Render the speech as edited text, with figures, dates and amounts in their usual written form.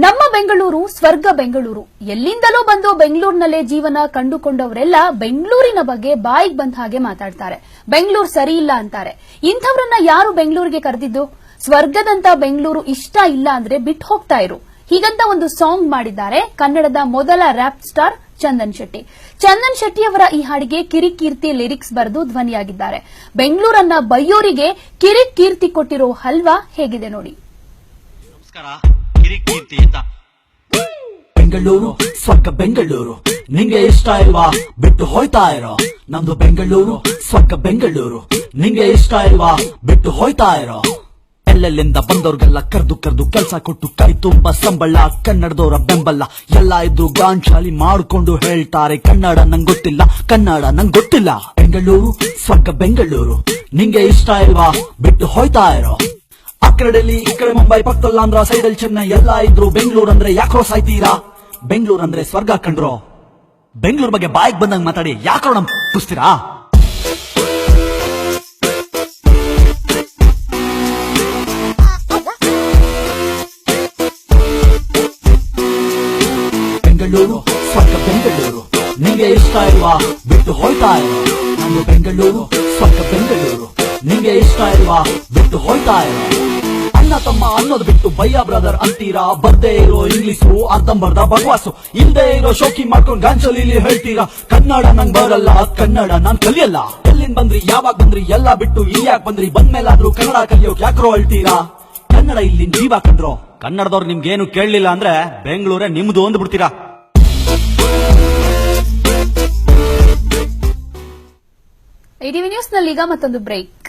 ನಮ್ಮ ಬೆಂಗಳೂರು ಸ್ವರ್ಗ ಬೆಂಗಳೂರು. ಎಲ್ಲಿಂದಲೂ ಬಂದು ಬೆಂಗಳೂರಿನಲ್ಲೇ ಜೀವನ ಕಂಡುಕೊಂಡವರೆಲ್ಲ ಬೆಂಗಳೂರಿನ ಬಗ್ಗೆ ಬಾಯಿಗೆ ಬಂದ ಹಾಗೆ ಮಾತಾಡ್ತಾರೆ. ಬೆಂಗಳೂರು ಸರಿ ಇಲ್ಲ ಅಂತಾರೆ. ಇಂಥವ್ರನ್ನ ಯಾರು ಬೆಂಗಳೂರಿಗೆ ಕರೆದಿದ್ದು? ಸ್ವರ್ಗದಂತ ಬೆಂಗಳೂರು ಇಷ್ಟ ಇಲ್ಲ ಅಂದ್ರೆ ಬಿಟ್ಟು ಹೋಗ್ತಾ ಇರು ಹೀಗಂತ ಒಂದು ಸಾಂಗ್ ಮಾಡಿದ್ದಾರೆ ಕನ್ನಡದ ಮೊದಲ ರ್ಯಾಪ್ ಸ್ಟಾರ್ ಚಂದನ್ ಶೆಟ್ಟಿ. ಚಂದನ್ ಶೆಟ್ಟಿ ಅವರ ಈ ಹಾಡಿಗೆ ಕಿರಿಕೀರ್ತಿ ಲಿರಿಕ್ಸ್ ಬರೆದು ಧ್ವನಿಯಾಗಿದ್ದಾರೆ. ಬೆಂಗಳೂರನ್ನ ಬೈಯೋರಿಗೆ ಕಿರಿಕೀರ್ತಿ ಕೊಟ್ಟಿರೋ ಹಲ್ವಾ ಹೇಗಿದೆ ನೋಡಿ. ಬೆಂಗಳೂರು ಸ್ವರ್ಗ ಬೆಂಗಳೂರು, ನಿಂಗೆ ಇಷ್ಟ ಇಲ್ವಾ ಬಿಟ್ಟು ಹೋಯ್ತಾ ಇರೋ. ನಮ್ದು ಬೆಂಗಳೂರು ಸ್ವರ್ಗ ಬೆಂಗಳೂರು, ನಿಂಗೆ ಇಷ್ಟ ಇಲ್ವಾ ಬಿಟ್ಟು ಹೋಯ್ತಾ ಇರೋ. ಎಲ್ಲೆಲ್ಲಿಂದ ಬಂದವ್ರಿಗೆಲ್ಲ ಕರ್ದು ಕೆಲ್ಸ ಕೊಟ್ಟು ಕೈ ತುಂಬ ಸಂಬಳ, ಕನ್ನಡದವರ ಬೆಂಬಲ ಎಲ್ಲ ಇದ್ರು ಗಾಂಚಾಲಿ ಮಾಡ್ಕೊಂಡು ಹೇಳ್ತಾರೆ ಕನ್ನಡ ನಂಗ್ ಗೊತ್ತಿಲ್ಲ, ಕನ್ನಡ ನಂಗ್ ಗೊತ್ತಿಲ್ಲ. ಬೆಂಗಳೂರು ಸ್ವರ್ಗ ಬೆಂಗಳೂರು, ನಿಂಗೆ ಇಷ್ಟ ಇಲ್ವಾ ಬಿಟ್ಟು ಹೋಯ್ತಾ ಇರೋ. ಆ ಕಡೆ ಡೆಲ್ಲಿ, ಈ ಕಡೆ ಮುಂಬೈ, ಪಕ್ಕದಲ್ಲಿ ಆಂಧ್ರ, ಸೈಡಲ್ಲಿ ಚೆನ್ನೈ ಎಲ್ಲ ಇದ್ರು ಬೆಂಗಳೂರು ಅಂದ್ರೆ ಯಾಕೋ ಸಾಯ್ತೀರಾ. ಬೆಂಗಳೂರು ಅಂದ್ರೆ ಸ್ವರ್ಗ ಕಂಡ್ರೋ. ಬೆಂಗಳೂರು ಬಗ್ಗೆ ಬಾಯಿಗೆ ಬಂದಂಗ್ ಮಾತಾಡಿ ಯಾಕೋ ನಮ್ ಪುಸ್ತೀರಾ. ಬೆಂಗಳೂರು ಸ್ವರ್ಗ ಬೆಂಗಳೂರು, ನಿಂಗೆ ಇಷ್ಟ ಇಲ್ವಾ ಬಿಟ್ಟು ಹೋಯ್ತಾ ಇರೋ. ನಮ್ದು ಬೆಂಗಳೂರು ಸ್ವರ್ಗ ಬೆಂಗಳೂರು, ನಿಂಗೆ ಇಷ್ಟ ಇಲ್ವಾ ಬಿಟ್ಟು ಹೋಯ್ತಾ ಇರೋ. ಅಣ್ಣ ತಮ್ಮ ಅನ್ನೋದು ಬಿಟ್ಟು ಭಯ್ಯ ಬ್ರದರ್ ಅಂತೀರಾ. ಬರ್ದೇ ಇರೋ ಇಂಗ್ಲಿಷು ಅರ್ಧಂಬರ್ಧ ಬಕವಾಸು, ಇಲ್ದೇ ಇರೋ ಶೋಕಿ ಮಾಡ್ಕೊಂಡು ಗಾಂಚಲಿಲಿ ಹೇಳ್ತೀರಾ ಕನ್ನಡ ನಂಗ್ ಬರಲ್ಲ, ಕನ್ನಡ ನಾನ್ ಕಲಿಯಲ್ಲ. ಎಲ್ಲಿಂದ ಬಂದ್ರಿ ಯಾವಾಗ ಬಂದ್ರಿ ಎಲ್ಲ ಬಿಟ್ಟು ಇಲ್ಲಿ ಯಾಕೆ ಬಂದ್ರಿ, ಬಂದ್ಮೇಲಾದ್ರೂ ಕನ್ನಡ ಕಲಿಯೋಕ್ ಯಾಕ್ರೋ ಹೇಳ್ತೀರಾ. ಕನ್ನಡ ಇಲ್ಲಿ ಜೀವ ಕಂಡ್ರೋ. ಕನ್ನಡದವ್ರು ನಿಮ್ಗೇನು ಕೇಳಲಿಲ್ಲ ಅಂದ್ರೆ ಬೆಂಗಳೂರೇ ನಿಮ್ದು ಅಂದ್ ಬಿಡ್ತೀರಾ. ATV ನ್ಯೂಸ್ನಲ್ಲೀಗ ಮತ್ತೊಂದು ಬ್ರೇಕ್.